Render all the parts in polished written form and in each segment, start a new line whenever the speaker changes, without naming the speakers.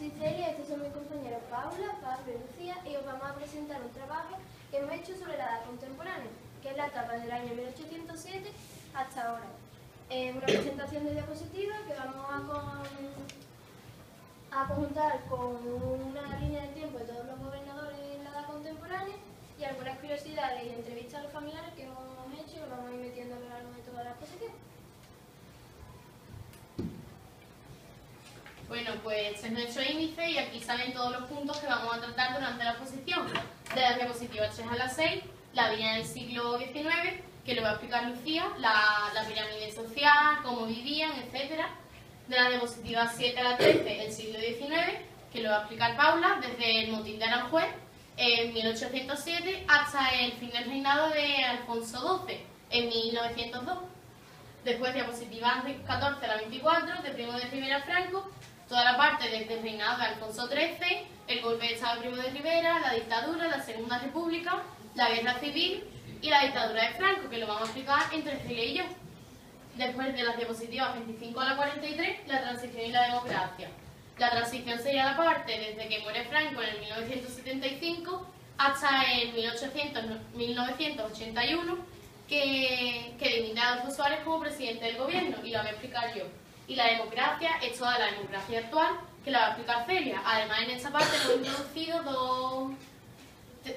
soy Celia, estos son mis compañeros Paula, Pablo y Lucía, y os vamos a presentar un trabajo que hemos hecho sobre la edad contemporánea, que es la etapa del año 1807 hasta ahora. Una presentación de diapositivas que vamos a conjuntar con una línea de tiempo de todos los gobernadores en la edad contemporánea y algunas curiosidades y entrevistas a los familiares que hemos hecho y que vamos a ir metiendo a lo largo de toda la exposición.
Bueno, pues este es nuestro índice y aquí salen todos los puntos que vamos a tratar durante la exposición. De las diapositivas 3 a las 6, la vida del siglo XIX, que lo va a explicar Lucía, la pirámide social, cómo vivían, etc. De las diapositivas 7 a la 13, el siglo XIX, que lo va a explicar Paula, desde el motín de Aranjuez, en 1807, hasta el fin del reinado de Alfonso XII, en 1902. Después, diapositivas de 14 a la 24, de Primo de Rivera Franco, toda la parte desde el reinado de Alfonso XIII, el golpe de Estado de Primo de Rivera, la dictadura, la Segunda República, la guerra civil y la dictadura de Franco, que lo vamos a explicar entre Celia y yo. Después de las diapositivas 25 a la 43, la transición y la democracia. La transición sería la parte desde que muere Franco en el 1975 hasta el 1981, que dimite a Adolfo Suárez como presidente del gobierno, y la voy a explicar yo. Y la democracia es toda la democracia actual, que la va a explicar Celia. Además, en esta parte hemos introducido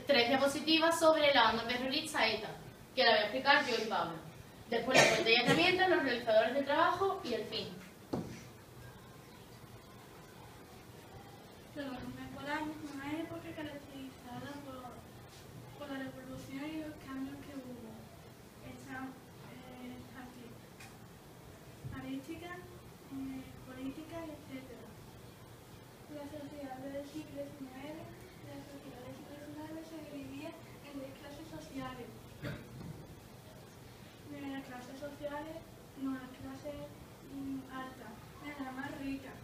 tres diapositivas sobre la banda terrorista ETA, que la voy a explicar yo y Pablo. Después, la fuente de herramientas, los realizadores de trabajo y el fin.
La contemporánea es una época caracterizada por la revolución y los cambios que hubo. Están aquí. Arística, política, etc. La sociedad del siglo XIX, se dividía en tres clases sociales. Las clases sociales, no las clases altas, las más ricas.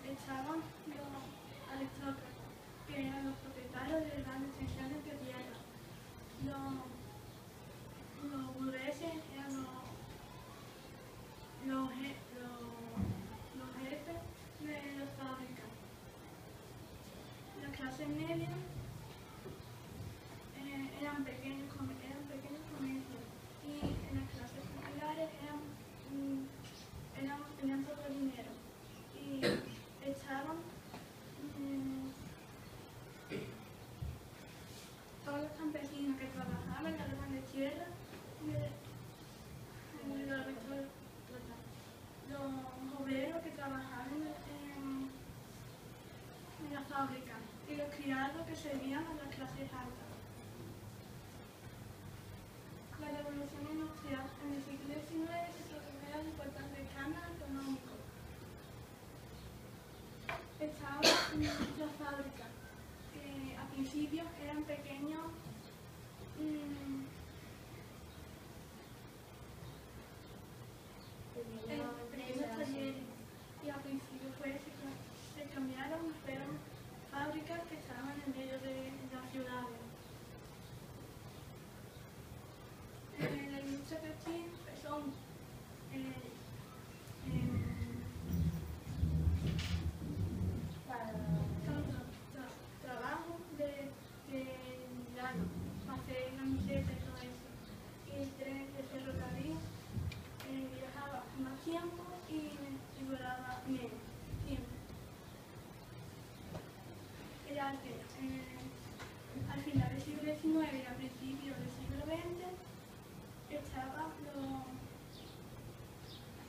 Estaban los aristócratas, que eran los propietarios de grandes extensiones de tierra. Los burgueses eran los jefes de las fábricas. Las clases medias eran pequeños comercios, y en las clases populares tenían todo el dinero. Y estaban todos los campesinos que trabajaban en las grandes tierras, los obreros que trabajaban en la fábrica y los criados que servían a las clases altas. La revolución industrial en el siglo XIX se produjo un importante cambio económico. Estaban las fábricas, que a principio eran pequeños talleres, y al principio se cambiaron, fueron fábricas que estaban en medio de las ciudades. La industria textil son trabajo de lana, hacer camisetas y todo eso. Y el tren de ferrocarril viajaba más tiempo y duraba menos tiempo. El arte, al final del siglo XIX y a principios del siglo XX,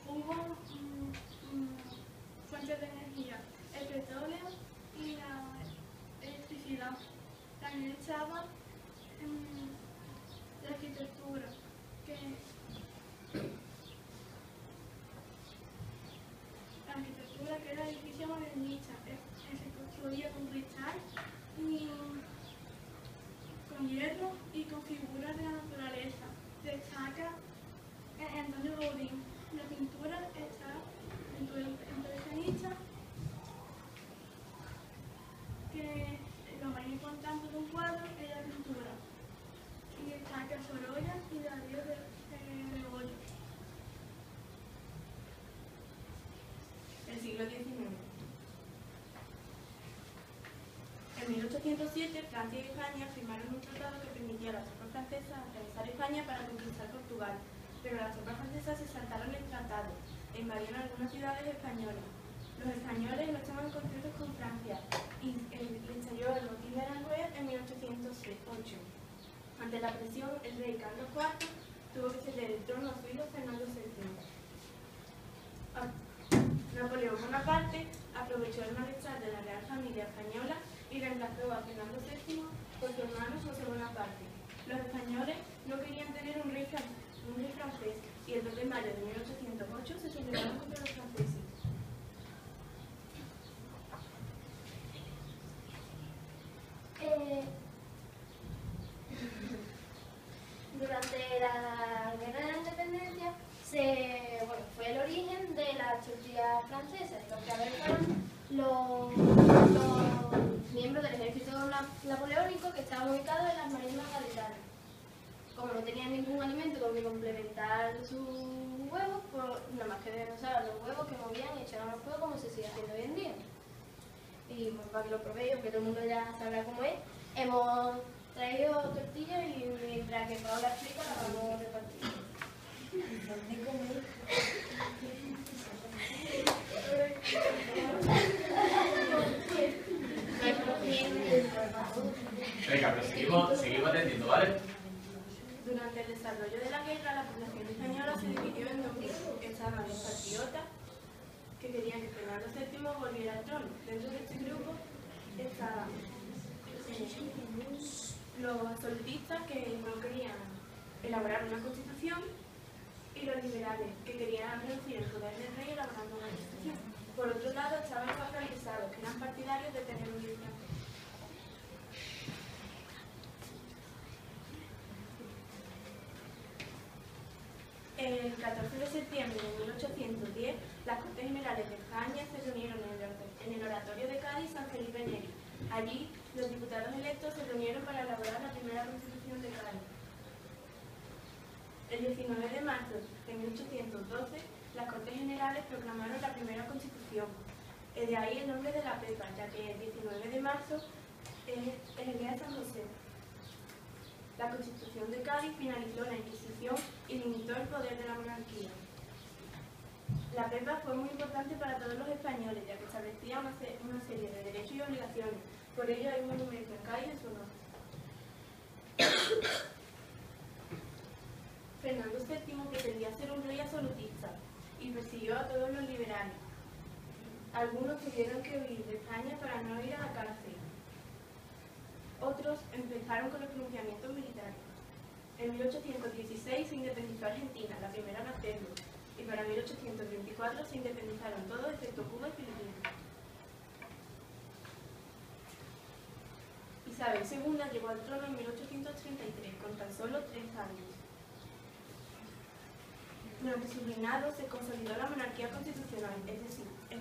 hubo fuentes de energía, el petróleo y la electricidad. También estaba la arquitectura, que era el edificio modernista, se construía con cristal y con hierro y con figuras de la naturaleza. Destaca Antonio Gaudí. La pintura está impresionista, que lo más importante de un cuadro es la pintura. Y destaca Sorolla y Darío de Goya.
El siglo XIX.
1807, Francia y España firmaron un tratado que permitía a las tropas francesas atravesar España para conquistar Portugal, pero las tropas francesas se saltaron el tratado e invadieron algunas ciudades españolas. Los españoles no estaban contentos con Francia y estalló el motín de Aranjuez en 1808. Ante la presión, el rey Carlos IV tuvo que ceder el trono a su hijo Fernando VII. Napoleón Bonaparte aprovechó el malestar de la Real Familia Española y reemplazó a Fernando VII por su hermano José Bonaparte. Los españoles no querían tener un rey francés y el 2 de mayo de 1808 se sublevaron contra los franceses.
Durante la Guerra de la Independencia fue el origen de las tortillas francesas, lo que fueron los miembros del ejército napoleónico que estaban ubicados en las marismas gaditanas. Como no tenían ningún alimento con que complementar sus huevos, pues nada más que usaban los huevos que movían y echaban al fuego como se sigue haciendo hoy en día. Y pues, para que lo probéis, aunque todo el mundo ya sabrá cómo es, hemos traído tortillas y mientras que Paula explica las vamos a repartir.
Venga, pero seguimos atendiendo, ¿vale?
Durante el desarrollo de la guerra, la población española se dividió en dos grupos. Estaban los patriotas, que querían que Fernando VII volviera al trono. Dentro de este grupo estaban los absolutistas, que no querían elaborar una constitución, y los liberales, que querían reducir el poder del rey elaborando una constitución. Por otro lado estaban los afrancesados, que eran partidarios de tener un rey francés. El 14 de septiembre de 1810, las Cortes Generales de España se reunieron en el Oratorio de Cádiz San Felipe Neri. Allí, los diputados electos se reunieron para elaborar la primera Constitución de Cádiz. El 19 de marzo de 1812, las Cortes Generales proclamaron la primera Constitución. De ahí el nombre de la Pepa, ya que el 19 de marzo es el día de San José. La Constitución de Cádiz finalizó la Inquisición y limitó el poder de la monarquía. La Pepa fue muy importante para todos los españoles, ya que establecía una serie de derechos y obligaciones. Por ello hay un monumento en Cádiz en su honor. Fernando VII pretendía ser un rey absolutista y persiguió a todos los liberales. Algunos tuvieron que huir de España para no ir a la cárcel. Otros empezaron con los pronunciamientos militares. En 1816 se independizó Argentina, la primera en hacerlo, y para 1824 se independizaron todos excepto Cuba y Filipinas. Isabel II llegó al trono en 1833, con tan solo 3 años. Durante su reinado se consolidó la monarquía constitucional, es decir, el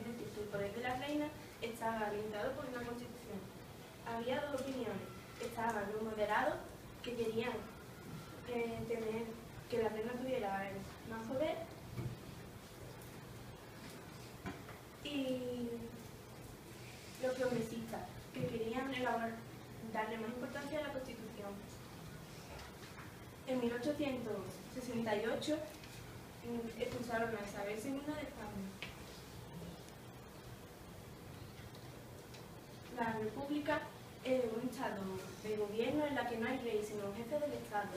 poder de la reina estaba limitado por una constitución. Había dos opiniones. Estaban los moderados, que querían que la reina tuviera más poder, y los progresistas, que querían darle más importancia a la Constitución. En 1868 expulsaron a Isabel II de España. La República es un estado de gobierno en la que no hay rey, sino un jefe del Estado.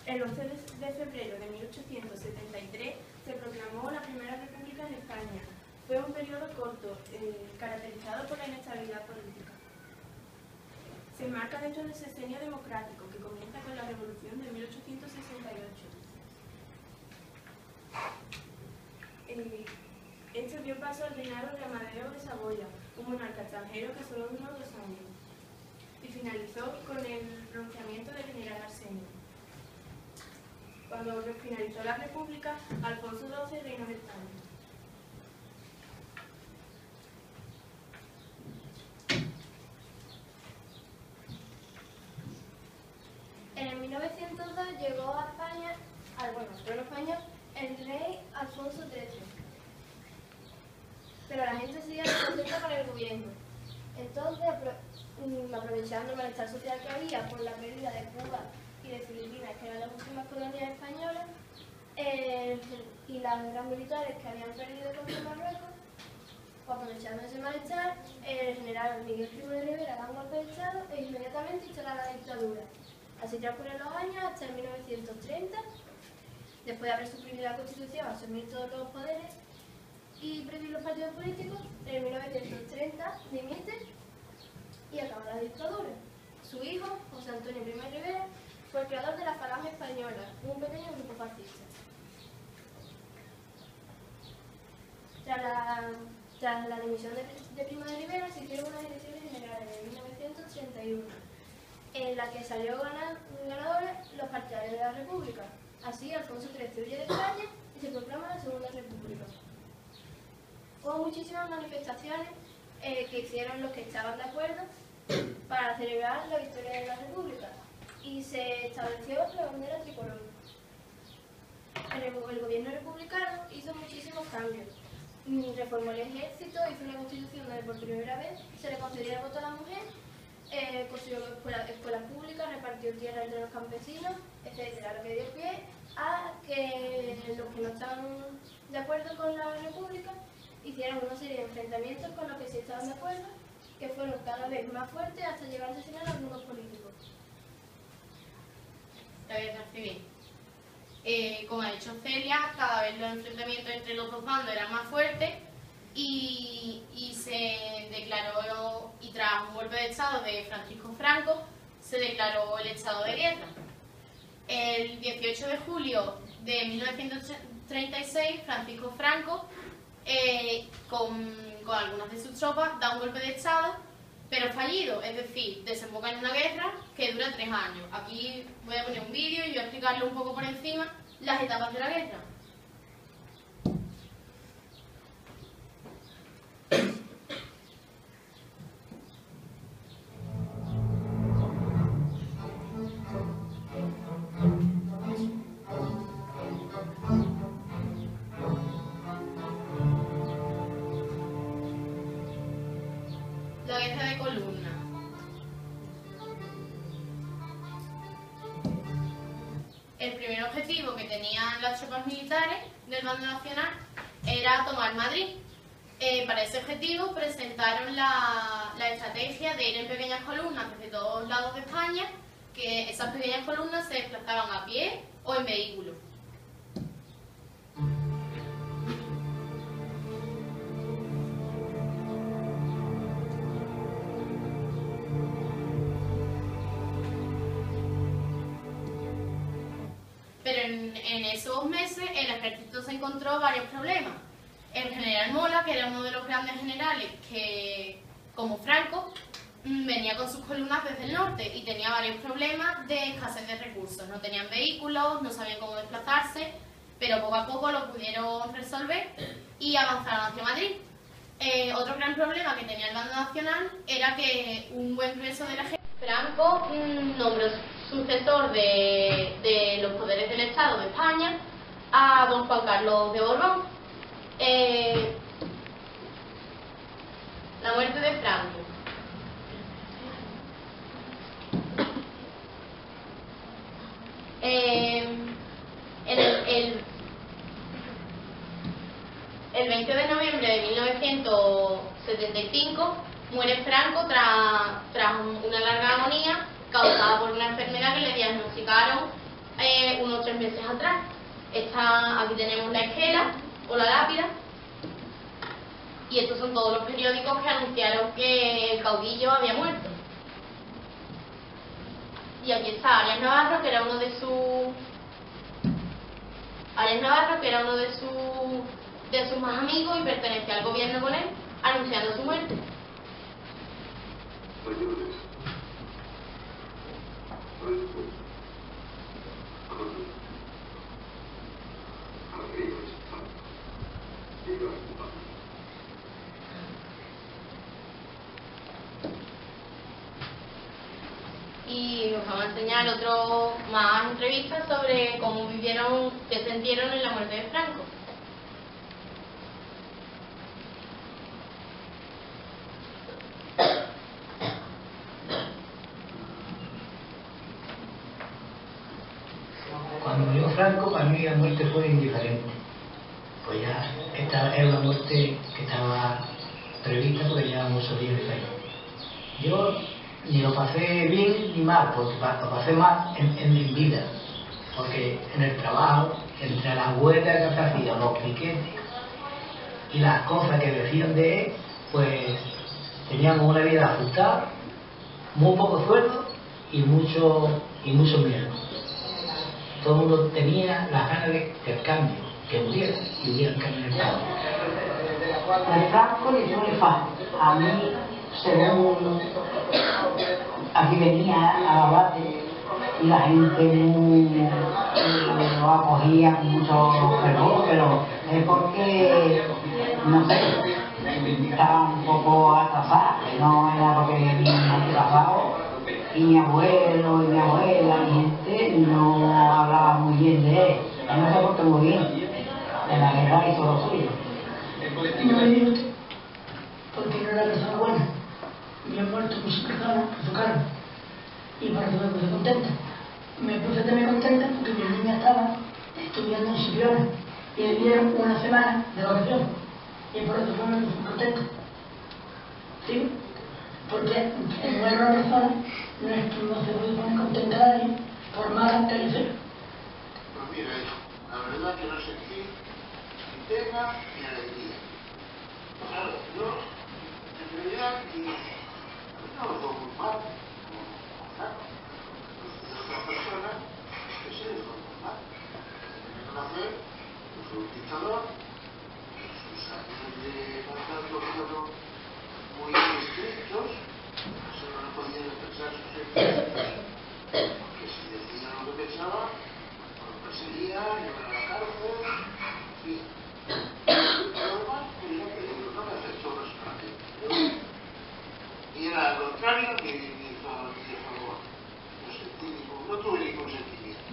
El 11 de febrero de 1873 se proclamó la Primera República en España. Fue un periodo corto, caracterizado por la inestabilidad política. Se enmarca dentro del sexenio democrático, que comienza con la Revolución de 1868. Este dio paso al reinado de Amadeo de Saboya, un monarca extranjero que solo duró 2 años, y finalizó con el pronunciamiento del general Arsenio. Cuando finalizó la República, Alfonso XII reinó en España.
En 1902 llegó a España, al trono español, el rey Alfonso XIII. pero la gente seguía descontenta con el gobierno. Entonces, aprovechando el malestar social que había por la pérdida de Cuba y de Filipinas, que eran las últimas colonias españolas, y las guerras militares que habían perdido contra Marruecos, pues aprovechando ese malestar, el general Miguel Primo de Rivera da un golpe de Estado e inmediatamente instala la dictadura. Así transcurren los años hasta 1930, después de haber suprimido la Constitución, asumir todos los poderes y prohibir los partidos políticos, en 1930 dimite y acaba la dictadura. Su hijo, José Antonio Primo de Rivera, fue el creador de la Falange Española, un pequeño grupo fascista. Tras la dimisión de Primo de Rivera, se hicieron unas elecciones generales en 1931, en la que salió ganadores los partidarios de la República. Así, Alfonso XIII huye de España y se proclama la Segunda República. Hubo muchísimas manifestaciones que hicieron los que estaban de acuerdo para celebrar la victoria de la República y se estableció la bandera tricolor. El gobierno republicano hizo muchísimos cambios. Reformó el ejército, hizo una constitución donde por primera vez se le concedía el voto a la mujer, construyó escuelas públicas, repartió tierra entre los campesinos, etc. Lo que dio pie a que los que no estaban de acuerdo con la República hicieron una serie de enfrentamientos con los que sí estaban de acuerdo, que fueron cada vez más fuertes hasta llegar a asesinar a algunos políticos.
La guerra civil. Como ha dicho Celia, cada vez los enfrentamientos entre los dos bandos eran más fuertes y se declaró, y tras un golpe de Estado de Francisco Franco, se declaró el estado de guerra. El 18 de julio de 1936, Francisco Franco, con algunas de sus tropas, da un golpe de Estado, pero fallido, es decir, desemboca en una guerra que dura 3 años. Aquí voy a poner un vídeo y voy a explicarle un poco por encima las etapas de la guerra. La guerra de Columna. El primer objetivo que tenían las tropas militares del bando nacional era tomar Madrid. Para ese objetivo presentaron la estrategia de ir en pequeñas columnas desde todos lados de España, que esas pequeñas columnas se desplazaban a pie o en vehículo. Pero en esos meses el ejército se encontró varios problemas. El general Mola, que era uno de los grandes generales que, como Franco, venía con sus columnas desde el norte y tenía varios problemas de escasez de recursos. No tenían vehículos, no sabían cómo desplazarse, pero poco a poco lo pudieron resolver y avanzaron hacia Madrid. Otro gran problema que tenía el bando nacional era que un buen grueso de la gente... Franco nombró sucesor de los poderes del Estado de España a don Juan Carlos de Borbón. La muerte de Franco. El 20 de noviembre de 1975 muere Franco tras una larga agonía causada por una enfermedad que le diagnosticaron unos 3 meses atrás. Aquí tenemos la esquela o la lápida, y estos son todos los periódicos que anunciaron que el caudillo había muerto. Y aquí está Arias Navarro, que era uno de sus más amigos y pertenecía al gobierno con él, anunciando su muerte. Y os vamos a enseñar más entrevistas sobre cómo vivieron, qué sintieron en la muerte de Franco.
mí la muerte fue indiferente. Pues ya esta era una muerte que estaba prevista porque ya muchos días de feria. Yo ni lo pasé bien ni mal, porque lo pasé mal en mi vida, porque en el trabajo, entre las huelgas que se hacían, los piquetes y las cosas que decían de él, pues teníamos una vida ajustada, muy poco sueldo y mucho miedo. Todo el mundo tenía las ganas del cambio, que hubiera cambio en el país.
El Franco le dio el fa. A mí, según aquí venía a Abate y la gente lo acogía con mucho fervor, pero es porque, no sé, estaba un poco atrasada, que no era porque mi antepasado y mi abuelo y mi abuela y gente no hablaba muy bien de él. Él no se portó muy bien, en la guerra hizo lo suyo.
No me diga usted, porque no era persona buena, y ha muerto muchas personas por su cargo, y por eso me puse contenta. Me puse también contenta porque mi niña estaba estudiando en Chipiona y le dieron una semana de vacaciones, y por eso me puse contenta. ¿Sí? Porque en buena persona no se puede poner contenta a nadie por mala que le sea.
Pues mira, la verdad que no sentí ni pena ni alegría. Claro, yo, en realidad, a mí no lo veo muy mal, claro. Hay otras personas que sí les veo muy mal. Tienen que nacer, pues un dictador, sus años de mandato fueron muy estrictos, solo no podían expresar sus sentimientos, porque si decían lo que pensaban, los perseguían, iban a la cárcel, en fin. Además, pues ya te digo, no me afectó personalmente. Ni era al contrario, ni a favor. No sentí no tuve ningún sentimiento.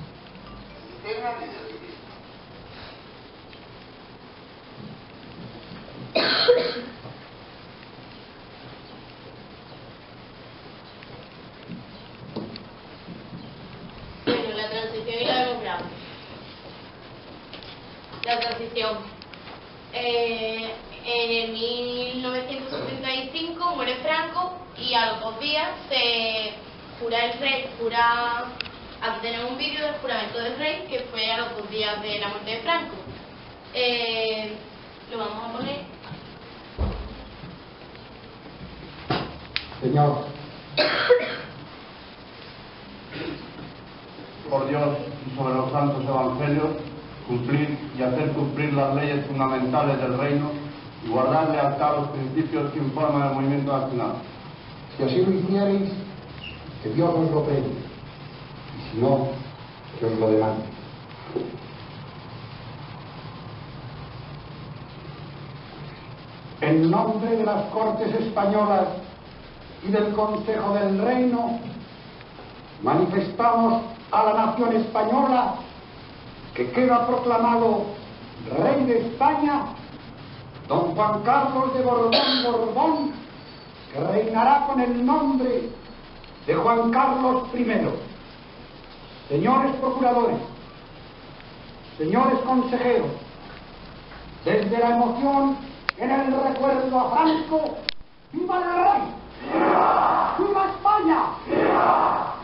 Ni de pena ni de alegría.
Bueno, la transición y la democracia. La transición. En 1975 muere Franco y a los 2 días se jura el rey, aquí tenemos un vídeo del juramento del rey que fue a los 2 días de la muerte de Franco. Lo vamos a poner.
Señor, por Dios y sobre los santos evangelios, cumplir y hacer cumplir las leyes fundamentales del reino y guardar lealtad a los principios que informan el movimiento nacional.
Si así lo hicierais, que Dios os lo premie, y si no, que os lo demande. En nombre de las Cortes Españolas y del Consejo del Reino, manifestamos a la nación española que queda proclamado Rey de España don Juan Carlos de Borbón, que reinará con el nombre de Juan Carlos I. Señores procuradores, señores consejeros, desde la emoción en el recuerdo a Franco, ¡viva el rey! ¡Viva! ¡Viva España! ¡Viva!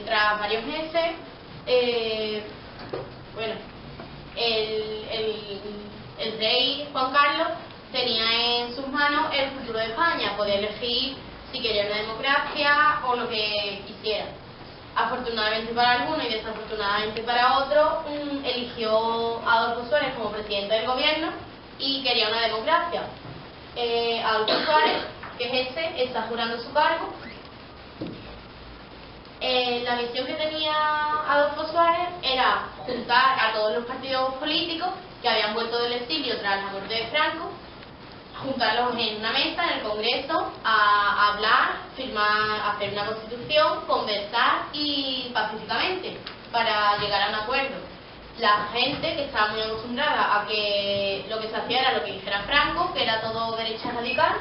Tras varios meses, el rey Juan Carlos tenía en sus manos el futuro de España, podía elegir si quería una democracia o lo que quisiera. Afortunadamente para algunos y desafortunadamente para otros, eligió a Adolfo Suárez como presidente del gobierno y quería una democracia. Adolfo Suárez, que es está jurando su cargo. La misión que tenía Adolfo Suárez era juntar a todos los partidos políticos que habían vuelto del exilio tras la muerte de Franco, juntarlos en una mesa en el Congreso a hablar, firmar, hacer una constitución, conversar y pacíficamente para llegar a un acuerdo. la gente que estaba muy acostumbrada a que lo que se hacía era lo que dijera Franco, que era todo derecha radical,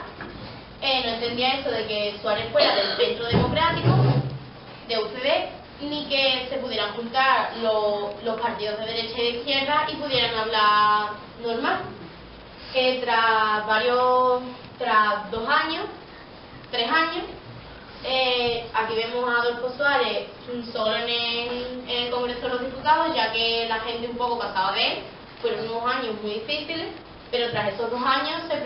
no entendía eso de que Suárez fuera del Centro Democrático, de UCD, ni que se pudieran juntar los partidos de derecha y de izquierda y pudieran hablar normal. Tras 2 años, 3 años, aquí vemos a Adolfo Suárez solo en el Congreso de los Diputados, ya que la gente un poco pasaba de él. Fueron unos años muy difíciles, pero tras esos 2 años se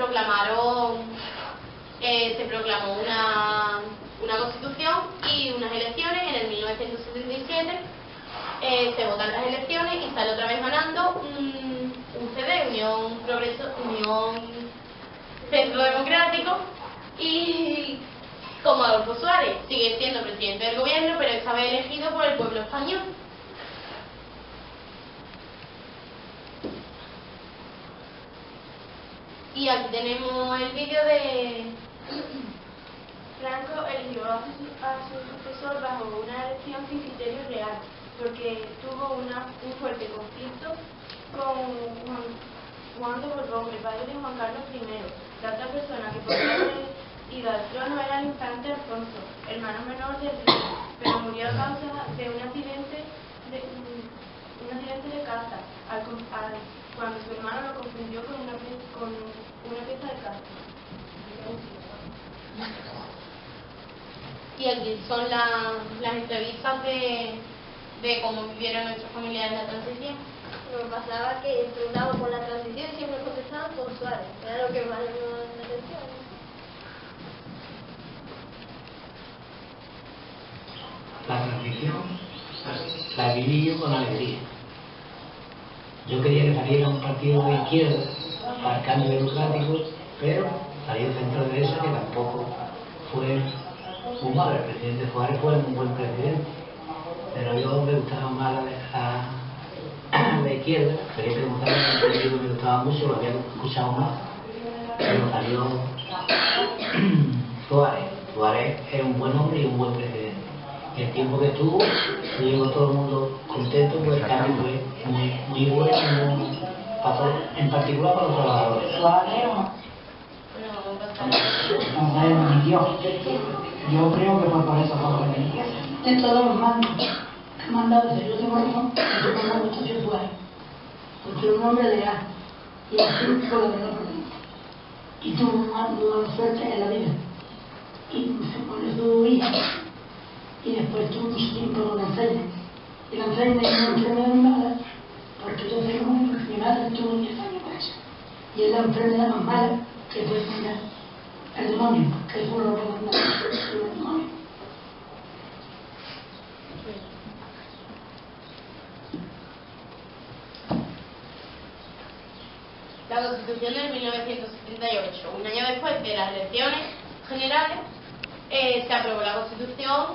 proclamó una constitución y unas elecciones en el 1977. Se votan las elecciones y sale otra vez ganando UCD, Unión Centro Democrático, y como Adolfo Suárez sigue siendo presidente del gobierno, pero esta vez elegido por el pueblo español. Y aquí tenemos el vídeo de
Franco eligió a su sucesor bajo una elección sin criterio real, porque tuvo un fuerte conflicto con Juan de Borbón, el padre de Juan Carlos I. La otra persona que podría haber ido al trono era el infante Alfonso, hermano menor del rey, pero murió a causa de un accidente de caza, cuando su hermano lo confundió con una pieza de caza.
Y aquí son las entrevistas de cómo vivieron nuestras familiares la transición.
Me pasaba que preguntaba por la transición y siempre contestaban por Suárez. Era lo que más me llamaba la atención.
La transición la viví yo con alegría. Yo quería que saliera un partido de izquierda para el cambio democrático, pero salió el centro derecha, que tampoco fue muy malo. El presidente Suárez fue un buen presidente, pero yo me gustaba más la izquierda. Felipe González me gustaba mucho, lo había escuchado más, pero salió Suárez. Suárez era un buen hombre y un buen presidente. Y el tiempo que estuvo, llegó todo el mundo contento, porque el cambio fue muy bueno, en particular para los trabajadores.
Suárez no sabemos ni Dios. Yo creo que fue por eso fue por el
De todos los mandos que me han dado ese yo tengo razón, yo me mando mucho a Suárez, porque es un hombre leal y así por lo menos y tuvo una suerte en la vida y se pone su hija y después tuvo mucho tiempo con la Alzheimer y la Alzheimer es una enfermedad mala porque yo sé cómo mi madre tuvo 10 años con eso y es la enfermedad más mala que puede tener el demonio, que es uno de los más el demonio.
La Constitución del 1978. Un año después de las elecciones generales, se aprobó la Constitución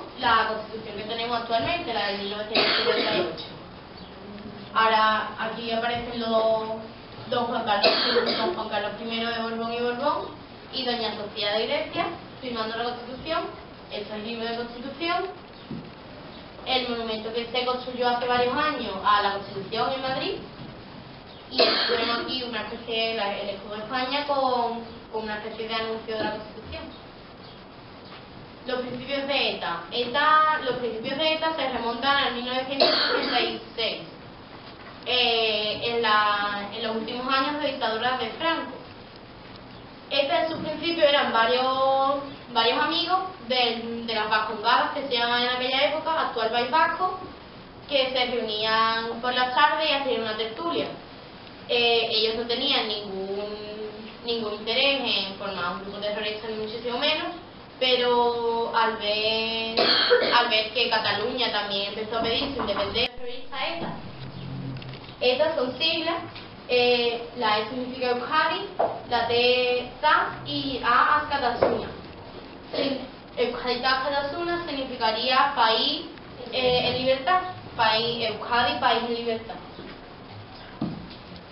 que tenemos actualmente, la de 1978. Ahora aquí aparecen don Juan Carlos I de Borbón y Borbón y doña Sofía de Grecia firmando la Constitución. Este es el libro de Constitución. El monumento que se construyó hace varios años a la Constitución en Madrid. Y tenemos aquí una especie el escudo de España con una especie de anuncio de la Constitución. Los principios de ETA. Los principios de ETA se remontan al 1966, en los últimos años de dictadura de Franco. En sus principios eran varios amigos de las vascongadas que se llamaban en aquella época, actual País Vasco, que se reunían por las tardes y hacían una tertulia. Ellos no tenían ningún interés en formar un grupo terrorista, ni muchísimo menos, pero al ver que Cataluña también empezó a pedir su independencia terrorista ETA. ETA son siglas, la E significa Euskadi, la T Ta y A Askatasuna. Euskadi Askatasuna significaría país en libertad, Euskadi, país en libertad.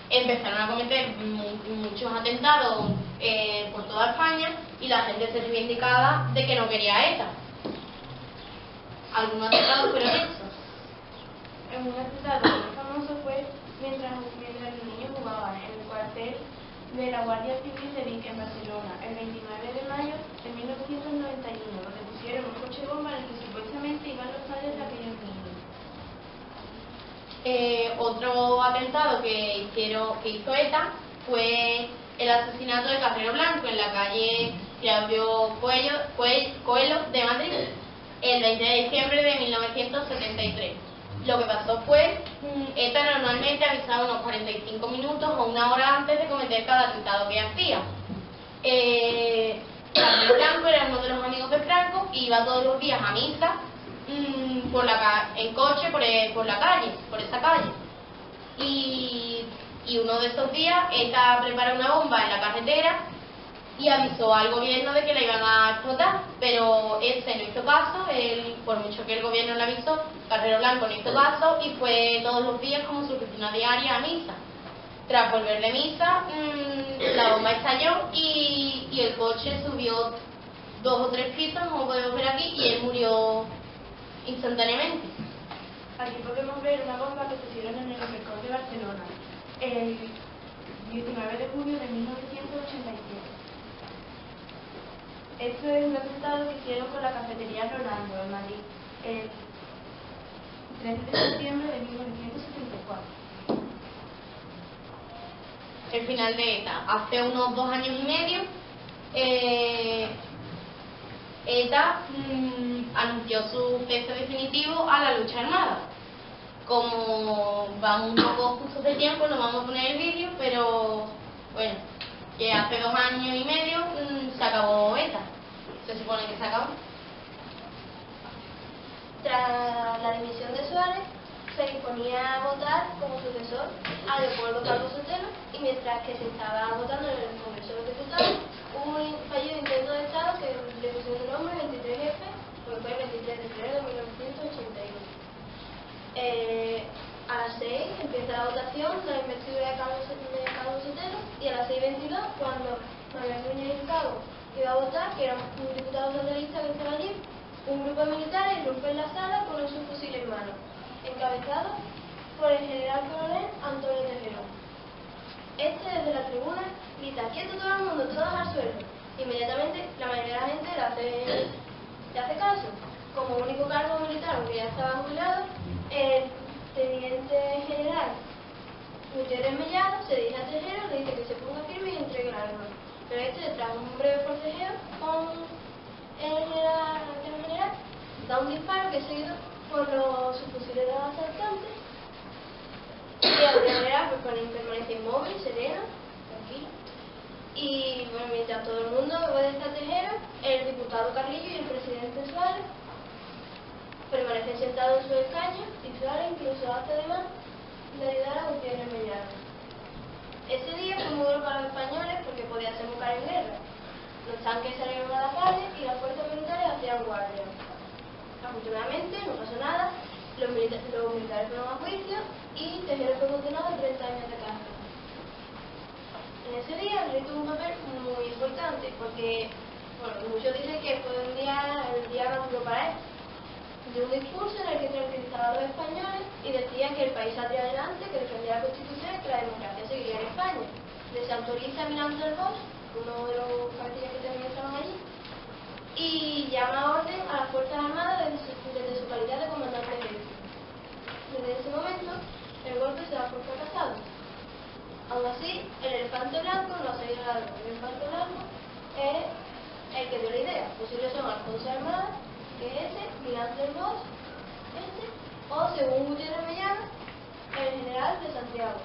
Empezaron a cometer muchos atentados por toda España y la gente se reivindicaba de que no quería ETA. Algunos atentados fueron hechos.
un atentado muy famoso fue mientras los niños jugaban en el cuartel de la Guardia Civil de Vic en Barcelona, el 29 de mayo de 1991, donde pusieron un coche bomba en el que supuestamente iban los padres de aquellos niños.
Otro atentado que hizo ETA fue el asesinato de Carrero Blanco en la calle Claudio Coelho de Madrid el 20 de diciembre de 1973. Lo que pasó fue, ETA normalmente avisaba unos 45 minutos o una hora antes de cometer cada atentado que hacía. Carrero Blanco era uno de los amigos de Franco y iba todos los días a misa en coche por esa calle. Y uno de esos días ETA preparó una bomba en la carretera y avisó al gobierno de que la iban a explotar, pero ese no hizo caso, por mucho que el gobierno le avisó, Carrero Blanco no hizo caso y fue todos los días como su rutina diaria a misa. Tras volver de misa, la bomba estalló y el coche subió 2 o 3 pisos, como podemos ver aquí, y él murió instantáneamente.
Aquí podemos ver una bomba que pusieron en el Mercado de Barcelona el 19 de julio de 1987. Esto es un atentado que hicieron con la cafetería Rolando en Madrid el 13 de septiembre de 1974.
El final de ETA. Hace unos 2 años y medio, ETA anunció su cese definitivo a la lucha armada. Como vamos un poco justos de tiempo, no vamos a poner el vídeo, pero bueno, que hace 2 años y medio se acabó ETA. Se supone que se acabó.
Tras la dimisión de Suárez, se disponía a votar como sucesor a Leopoldo Calvo Sotelo, y mientras que se estaba votando en el Congreso de los Diputados, hubo un fallido intento de Estado que le pusieron el nombre 23F, porque fue el 23 de febrero de 1981. A las 6 empieza la votación de la investidura de Calvo Sotelo, y a las 6:22, cuando Manuel Núñez Hurtado iba a votar, que era un diputado socialista que estaba allí, un grupo de militares irrumpe en la sala con un subfusil en mano, encabezado por el general coronel Antonio Tejero. Este, desde la tribuna, grita: "¡Quieto todo el mundo, todos al suelo!". Inmediatamente la mayoría de la gente le hace caso. Como único cargo militar, aunque ya estaba jubilado, el teniente general Gutiérrez Mellado se dirige a Tejero, le dice que se ponga firme y entregue el arma. Pero tras un breve forcejeo con el general, da un disparo que es seguido por los subfusiles de los asaltantes, y el general permanece inmóvil, sereno, tranquilo. Y bueno, mientras todo el mundo obedece a Tejero, el diputado Carrillo y el presidente Suárez permanecen sentados en su escaño, y Suárez incluso hace además de ayudar a Gutiérrez Mellado. Ese día fue muy duro para los españoles porque podía desembocar en guerra. Los tanques salieron a la calle y las fuerzas militares hacían guardia. Afortunadamente no pasó nada, los militares fueron a juicio y Tejero fue condenado a 30 años de cárcel. En ese día el rey tuvo un papel muy importante porque, bueno, muchos dicen que fue el día más duro para él. Dio un discurso en el que tranquilizaba a los españoles y decía que el país saldría adelante, que defendía la Constitución y que la democracia seguiría en España. Desautoriza a Milán del Bosch, uno de los cabecillas que también estaban allí, y llama orden a las Fuerzas Armadas desde su calidad de comandante jefe. Desde ese momento, el golpe se da por fracasado. Aún así, el elefante blanco no ha salido algo. El elefante blanco es el que dio la idea. Posibles son Alfonso Armada, que es ese, Milán del Bosch, o según Gutiérrez Mellado, el general de Santiago.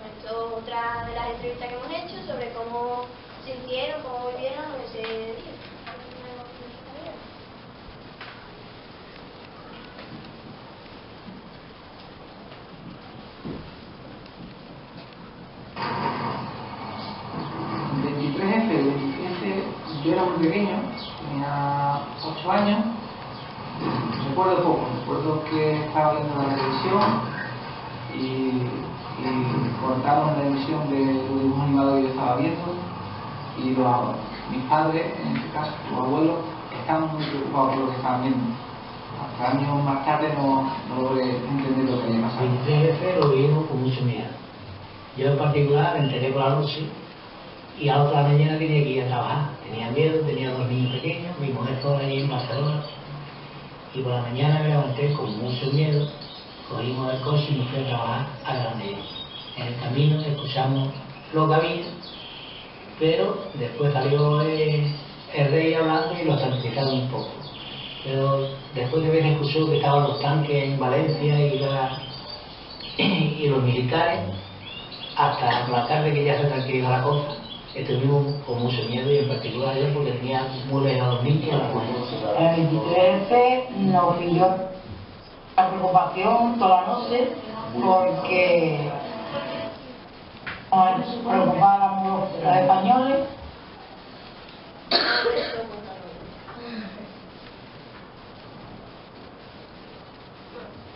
Esto es otra de las entrevistas que hemos hecho sobre cómo sintieron, cómo vivieron ese día.
Yo era muy pequeño, tenía 8 años, recuerdo poco, recuerdo que estaba viendo la televisión y cortaron la emisión de los dibujos animados que yo estaba viendo, y mis padres, en este caso, los abuelos, estaban muy preocupados por lo que estaban viendo. Hasta años más tarde no logré entender lo que había pasado.
El 23F lo vivimos con mucho miedo. Yo en particular me enteré por la noche y a la otra mañana tenía que ir a trabajar. Tenía miedo, tenía 2 niños pequeños, mi mujer sola allí en Barcelona. Y por la mañana me levanté con mucho miedo, cogimos el coche y me fui a trabajar a Granollers. En el camino escuchamos lo que había, pero después salió el rey hablando y lo tranquilizaron un poco. Pero después de ver escuchó que estaban los tanques en Valencia y los militares, hasta la tarde que ya se tranquilizó la cosa, estuvimos con mucho miedo y en particular yo porque tenía muy lejos a los niños a la mujer.
El 23F nos pilló la preocupación toda la noche porque nos preocupábamos los españoles.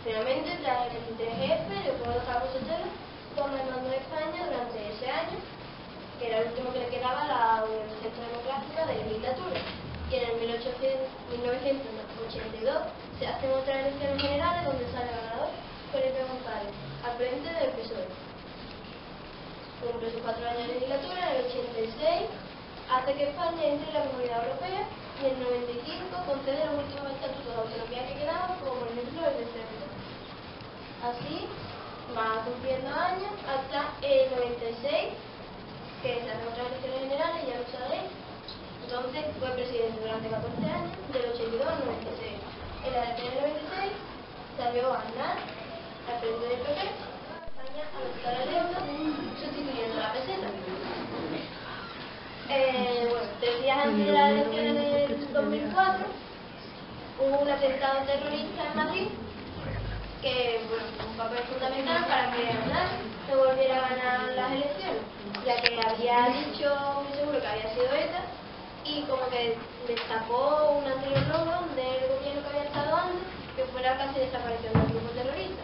Finalmente, tras el 23F, Leopoldo Cabo Sotelo toma el mando de España durante ese año, que era el último que le quedaba a la Unión Centrodemocrática de la dictadura. Y en el 1982 se hacen otras elecciones generales donde sale ganador Felipe González, al frente del PSOE. Cumple sus 4 años de legislatura. En el 86 hace que España entre en la Comunidad Europea y en el 95 concede los últimos estatutos de autonomía que quedaban, como por ejemplo el de Ceuta. Así va cumpliendo años hasta el 96, que se hacen otras elecciones generales, ya lo sabéis. Entonces fue presidente durante 14 años, del 82 al 96. En la elección del 96 salió Aznar al frente del PP. España adoptó el euro sustituyendo la peseta. Bueno, 3 días antes de las elecciones del 2004 hubo un atentado terrorista en Madrid que fue un papel fundamental para que Aznar no volviera a ganar las elecciones, ya que había dicho muy seguro que había sido ETA y como que destapó un anterior logro del gobierno que había estado antes, que fue la casi desaparición del grupo terrorista.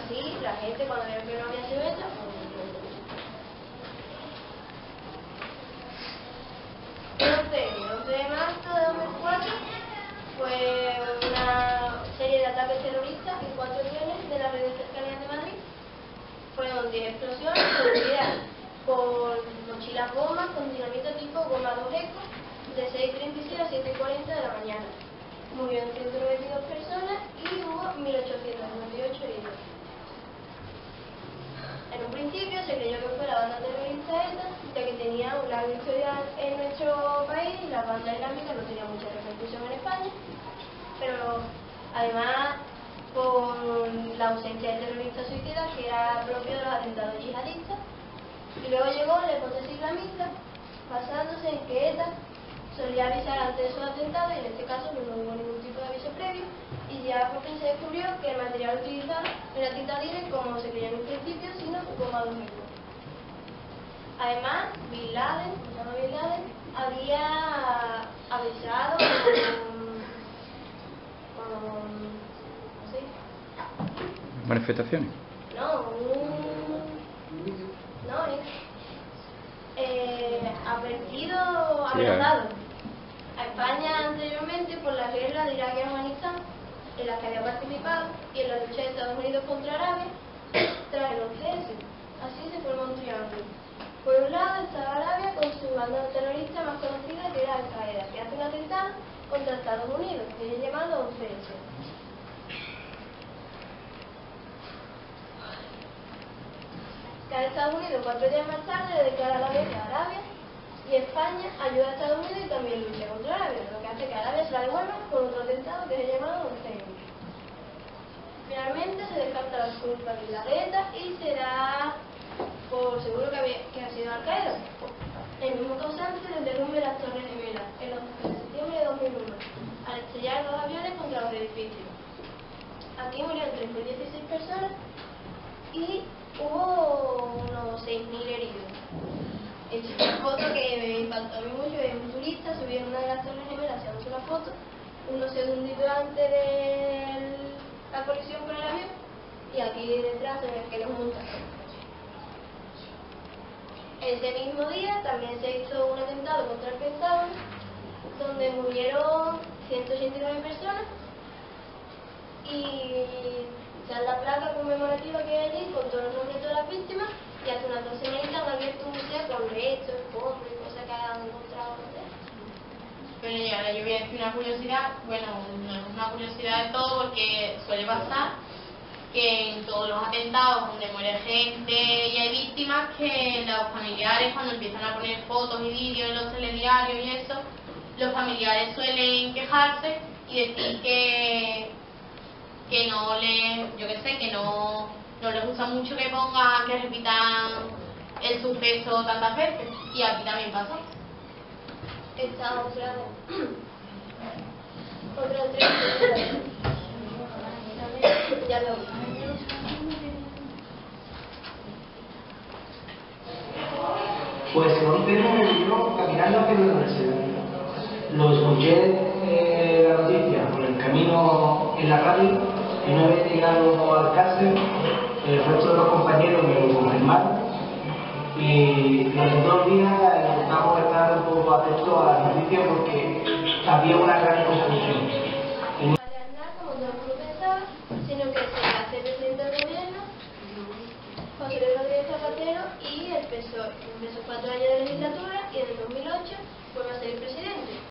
Así la gente cuando vio que no había sido ETA, el 11 de marzo de 2004 fue una serie de ataques terroristas en 4 aviones de las redes cercanías de Madrid. Fueron 10 explosiones producidas por mochilas bombas con dinamita tipo goma 2 eco de 6:36 a 7:40 de la mañana. Murieron 192 personas y hubo 1.898 heridos. En un principio se creyó que fue la banda terrorista ETA, ya que tenía un largo historial en nuestro país y la banda islámica no tenía mucha repercusión en España, pero además por la ausencia de terroristas suicidas, que era propio de los atentados yihadistas. Y luego llegó la hipótesis islamista, basándose en que ETA solía avisar antes de esos atentados, y en este caso no hubo ningún tipo de aviso previo, y ya por fin se descubrió que el material utilizado no era titadire como se creía en un principio, sino goma 2 eco. Además, Bin Laden había avisado con
manifestaciones.
Advertido, amenazado a España anteriormente por las guerras de Irak y Afganistán, en las que había participado, y en la lucha de Estados Unidos contra Arabia tras el 11S. Así se formó un triángulo. Por un lado estaba Arabia con su banda terrorista más conocida, que era Al-Qaeda, que hace un atentado contra Estados Unidos, que es llamado 11S. Cada Estados Unidos 4 días más tarde le declara la guerra a Arabia, y España ayuda a Estados Unidos y también lucha contra Arabia, lo que hace que Arabia se la devuelva con otro atentado que es llamado 11S. Finalmente se descarta la culpabilidad de ETA y se da por seguro que ha sido Al-Qaeda, el mismo causante del derrumbe de las Torres Gemelas el 11 de septiembre de 2001, al estrellar 2 aviones contra los edificios. Aquí murieron 3.016 personas y hubo unos 6.000 heridos. Esta es una foto que me impactó a mí mucho, es un turista subió en una de las Torres Gemelas haciéndose una foto, unos segunditos antes de la colisión con el avión, y aquí detrás se ve que los montaron. Ese mismo día también se hizo un atentado contra el Pentágono, donde murieron 189 personas y está la placa conmemorativa que hay allí con todos los nombres de todas las víctimas y hace unas 2 semanitas han abierto un museo con restos, escombros y cosas que han encontrado.
Bueno, y ahora yo voy a decir una curiosidad, bueno, no es una curiosidad de todo porque suele pasar que en todos los atentados donde muere gente y hay víctimas, que los familiares cuando empiezan a poner fotos y vídeos en los telediarios y eso, los familiares suelen quejarse y decir que no les, yo qué sé, que no les gusta mucho que pongan, que repitan el suceso tantas veces, y aquí también pasó.
Esta otra entrevista ya lo
Pues según tengo yo caminando hacia la universidad. Lo escuché la noticia por el camino en la radio y una vez llegado al cárcel, el resto de los compañeros me lo confirmaron y durante 2 días intentamos estar un poco atentos a las noticias porque había una gran confusión.
Como todo el mundo pensaba, sino que se hace presidente del gobierno, José Luis Rodríguez Zapatero, y el PSOE. Empezó 4 años de legislatura